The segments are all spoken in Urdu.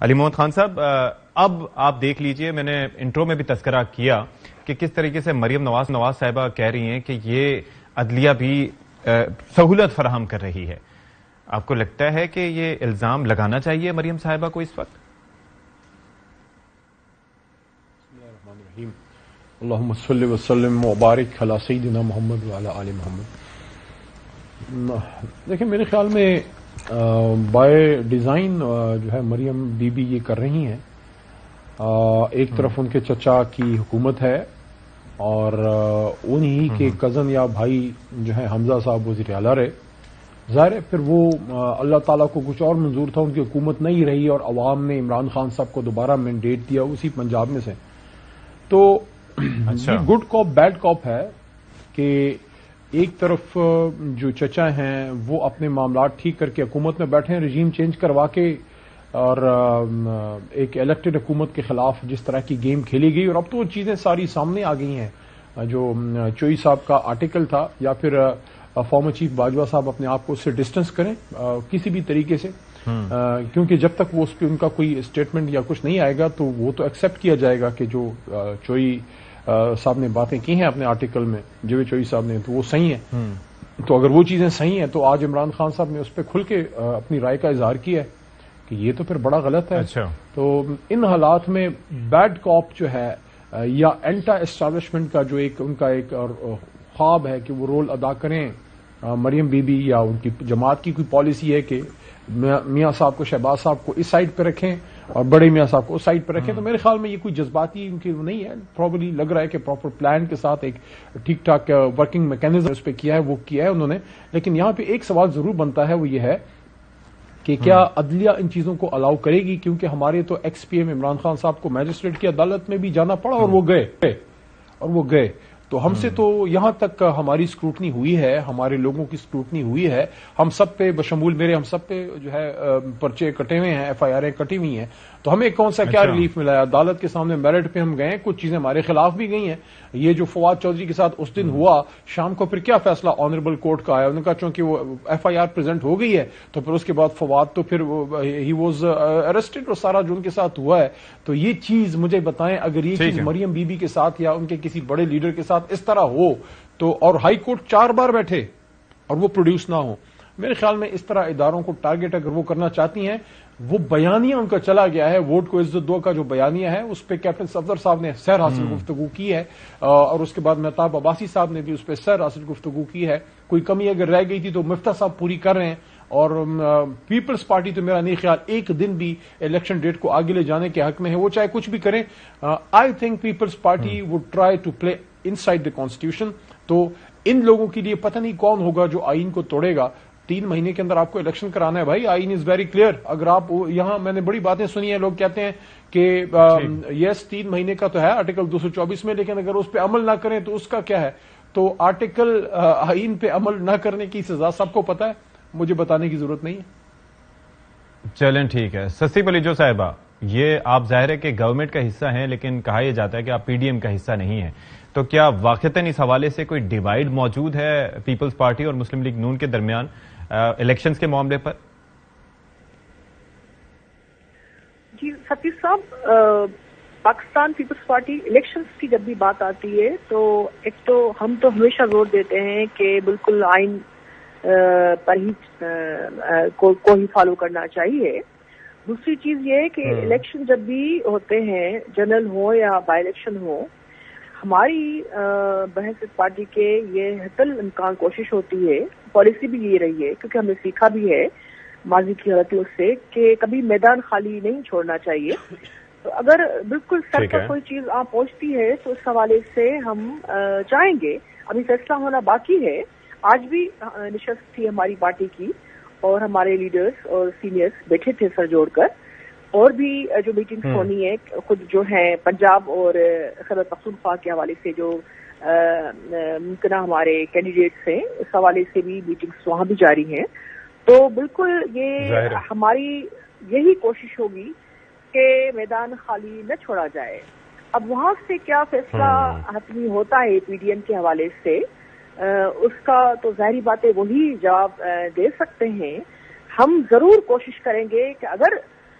علی محمد خان صاحب، اب آپ دیکھ لیجئے، میں نے انٹرو میں بھی تذکرہ کیا کہ کس طریقے سے مریم نواز صاحبہ کہہ رہی ہیں کہ یہ عدلیہ بھی سہولت فراہم کر رہی ہے. آپ کو لگتا ہے کہ یہ الزام لگانا چاہیے مریم صاحبہ کو اس وقت؟ اللہم صلی وسلم وبارک علی سیدنا محمد وعلی آل محمد. دیکھیں، میرے خیال میں بائی ڈیزائن جو ہے مریم بی بی یہ کر رہی ہیں. ایک طرف ان کے چچا کی حکومت ہے اور انہی کے کزن یا بھائی جو ہے حمزہ صاحب وزیر اعلیٰ رہے. ظاہر ہے پھر وہ اللہ تعالیٰ کو کچھ اور منظور تھا، ان کی حکومت نہیں رہی اور عوام نے عمران خان صاحب کو دوبارہ مینڈیٹ دیا اسی پنجاب میں سے. تو یہ گڈ کاپ بیڈ کاپ ہے کہ ایک طرف جو چچا ہیں وہ اپنے معاملات ٹھیک کر کے حکومت میں بیٹھے ہیں، رجیم چینج کروا کے، اور ایک الیکٹڈ حکومت کے خلاف جس طرح کی گیم کھیلی گئی. اور اب تو وہ چیزیں ساری سامنے آ گئی ہیں. جو چوئی صاحب کا آرٹیکل تھا، یا پھر فارمر چیف باجوہ صاحب اپنے آپ کو اس سے ڈسٹنس کریں کسی بھی طریقے سے، کیونکہ جب تک وہ اس پہ ان کا کوئی اسٹیٹمنٹ یا کچھ نہیں آئے گا تو وہ تو ایکسپٹ کیا جائے گا کہ جو چوئی صاحب نے باتیں کی ہیں اپنے آرٹیکل میں، جو چوئی صاحب نے، تو وہ صحیح ہیں. تو اگر وہ چیزیں صحیح ہیں تو آج عمران خان صاحب نے اس پہ کھل کے اپنی رائے کا اظہار کیا ہے کہ یہ تو پھر بڑا غلط ہے. تو ان حالات میں بیڈ کاپ جو ہے یا اینٹا اسٹیبلشمنٹ کا جو ایک ان کا ایک خواب ہے کہ وہ رول ادا کریں مریم بی بی، یا ان کی جماعت کی کوئی پالیسی ہے کہ میاں صاحب کو، شہباز صاحب کو اس سائڈ پہ رکھیں اور بڑے میاں صاحب کو اس سائڈ پہ رکھیں. تو میرے خیال میں یہ کوئی جذباتی ان کی نہیں ہے. پرابلی لگ رہا ہے کہ پراپر پلان کے ساتھ ایک ٹھیک ٹھاک ورکنگ میکینزم اس پہ کیا ہے، وہ کیا ہے انہوں نے. لیکن یہاں پہ ایک سوال ضرور بنتا ہے، وہ یہ ہے کہ کیا عدلیہ ان چیزوں کو الاؤ کرے گی؟ کیونکہ ہمارے تو ex P M Imran Khan صاحب کو میجسٹریٹ کی عدالت میں بھی جانا پڑا اور وہ گئے. تو ہم سے تو یہاں تک ہماری اسکروٹنی ہوئی ہے، ہمارے لوگوں کی اسکروٹنی ہوئی ہے. ہم سب پہ بشمول میرے، ہم سب پہ جو ہے پرچے کٹے ہوئے ہیں، ایف آئی آریں کٹی ہوئی ہیں. تو ہمیں کون سا کیا ریلیف ملا ہے؟ عدالت کے سامنے میرٹ پہ ہم گئے، کچھ چیزیں ہمارے خلاف بھی گئی ہیں. یہ جو فواد چودھری کے ساتھ اس دن ہوا، شام کو پھر کیا فیصلہ آنریبل کورٹ کا آیا؟ انہوں نے کہا چونکہ وہ ایف آئی آر پریزنٹ ہو گئی ہے تو پھر اس کے بعد فواد تو پھر ہی واز اریسٹڈ، اور سارا جو ان کے ساتھ ہوا ہے. تو یہ چیز مجھے بتائیں، اگر یہ چیز مریم بی بی کے ساتھ یا ان کے کسی بڑے لیڈر کے ساتھ اس طرح ہو تو، اور ہائی کورٹ 4 بار بیٹھے اور وہ پروڈیوس نہ ہو، میرے خیال میں اس طرح اداروں کو ٹارگٹ اگر وہ کرنا چاہتی ہیں، وہ بیانیہ ان کا چلا گیا ہے، ووٹ کو عزت دو کا جو بیانیہ ہے، اس پہ کیپٹن صفدر صاحب نے سیر حاصل گفتگو کی ہے، اور اس کے بعد مہتاب عباسی صاحب نے بھی اس پہ سیر حاصل گفتگو کی ہے. کوئی کمی اگر رہ گئی تھی تو مفتاح صاحب پوری کر رہے ہیں. اور پیپلز پارٹی تو میرا نہیں خیال ایک دن بھی الیکشن ڈیٹ کو آگے لے جانے کے حق میں ہے، وہ چاہے کچھ بھی کریں. I think Peoples Party would try to play inside the constitution. تو ان لوگوں کے لیے پتہ نہیں کون ہوگا جو آئین کو توڑے گا. 3 مہینے کے اندر آپ کو الیکشن کرانا ہے بھائی، آئین از ویری کلیئر. اگر آپ یہاں، میں نے بڑی باتیں سنی ہیں، لوگ کہتے ہیں کہ یس 3 مہینے کا تو ہے آرٹیکل 224 میں، لیکن اگر اس پہ عمل نہ کریں تو اس کا کیا ہے؟ تو آرٹیکل آئین پہ عمل نہ کرنے کی سزا سب کو پتہ ہے، مجھے بتانے کی ضرورت نہیں ہے. چلیں ٹھیک ہے. سسی پلیجو صاحبہ، یہ آپ ظاہر ہے کہ گورنمنٹ کا حصہ ہیں، لیکن کہا یہ جاتا ہے کہ آپ پی ڈی ایم کا حصہ نہیں ہیں. تو کیا واقعتاً اس حوالے سے کوئی ڈیوائیڈ موجود ہے پیپلز پارٹی اور مسلم لیگ نون کے درمیان الیکشنز کے معاملے پر؟ جی ستی صاحب، پاکستان پیپلز پارٹی الیکشنز کی جب بھی بات آتی ہے تو ایک تو ہم تو ہمیشہ زور دیتے ہیں کہ بالکل آئین پر ہی کو ہی فالو کرنا چاہیے. دوسری چیز یہ ہے کہ الیکشن جب بھی ہوتے ہیں، جنرل ہو یا بائی الیکشن ہو، ہماری بحث پارٹی کے یہ حتی الامکان کوشش ہوتی ہے، پالیسی بھی یہ رہی ہے کیونکہ ہم نے سیکھا بھی ہے ماضی کی غلطیوں سے کہ کبھی میدان خالی نہیں چھوڑنا چاہیے. تو اگر بالکل سر پر کوئی چیز آپ پہنچتی ہے تو اس حوالے سے ہم چاہیں گے. ابھی فیصلہ ہونا باقی ہے. آج بھی نشست تھی ہماری پارٹی کی اور ہمارے لیڈرز اور سینئرز بیٹھے تھے سر جوڑ کر، اور بھی جو میٹنگز ہونی ہے خود جو ہیں پنجاب اور خیبر پختونخوا کے حوالے سے جو ممکنہ ہمارے کینڈیڈیٹس ہیں، اس حوالے سے بھی میٹنگز وہاں بھی جاری ہیں. تو بالکل یہ ہماری یہی کوشش ہوگی کہ میدان خالی نہ چھوڑا جائے. اب وہاں سے کیا فیصلہ حتمی ہوتا ہے پی ڈی ایم کے حوالے سے، اس کا تو ظاہری باتیں وہی جواب دے سکتے ہیں. ہم ضرور کوشش کریں گے کہ اگر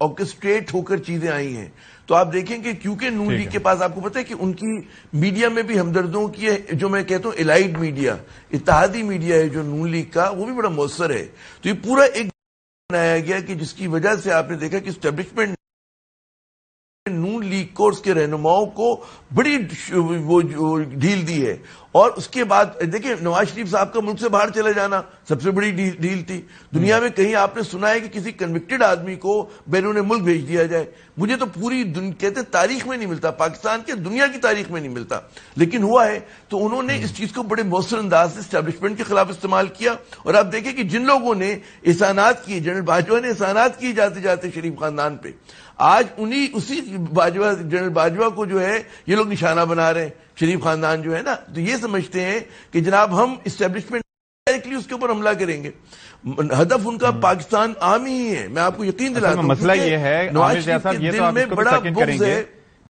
آرکسٹریٹ ہو کر چیزیں آئی ہیں. تو آپ دیکھیں کہ کیونکہ نون لیگ کے پاس آپ کو پتہ ہے کہ ان کی میڈیا میں بھی ہمدردوں کی ہے, جو میں کہتا ہوں الائڈ میڈیا, اتحادی میڈیا ہے جو نون لیگ کا, وہ بھی بڑا مؤثر ہے. تو یہ پورا ایک بنایا گیا کہ جس کی وجہ سے آپ نے دیکھا کہ اسٹیبلشمنٹ نون لیگ کو, اس کے رہنماؤں کو بڑی وہ ڈھیل دی ہے. اور اس کے بعد دیکھیں نواز شریف صاحب کا ملک سے باہر چلے جانا سب سے بڑی ڈیل تھی. دنیا میں کہیں آپ نے سنا ہے کہ کسی کنوکٹڈ آدمی کو بیرون ملک بھیج دیا جائے؟ مجھے تو پوری کہتے تاریخ میں نہیں ملتا, پاکستان کے دنیا کی تاریخ میں نہیں ملتا, لیکن ہوا ہے. تو انہوں نے اس چیز کو بڑے مؤثر انداز سے اسٹیبلشمنٹ کے خلاف استعمال کیا. اور آپ دیکھیں کہ جن لوگوں نے احسانات کیے, جنرل باجوہ نے احسانات کیے جاتے جاتے شریف خاندان پہ, آج اسی باجوہ, جنرل باجوہ کو جو ہے یہ لوگ نشانہ بنا رہے ہیں, شریف خاندان جو ہے نا. تو یہ سمجھتے ہیں کہ جناب ہم اسٹیبلشمنٹ ڈائریکٹلی اس کے اوپر حملہ کریں گے. ہدف ان کا پاکستان عام ہی ہے, میں آپ کو یقین دلاتا ہوں. مسئلہ یہ ہے نواز شریف کے دل میں بڑا بغض ہے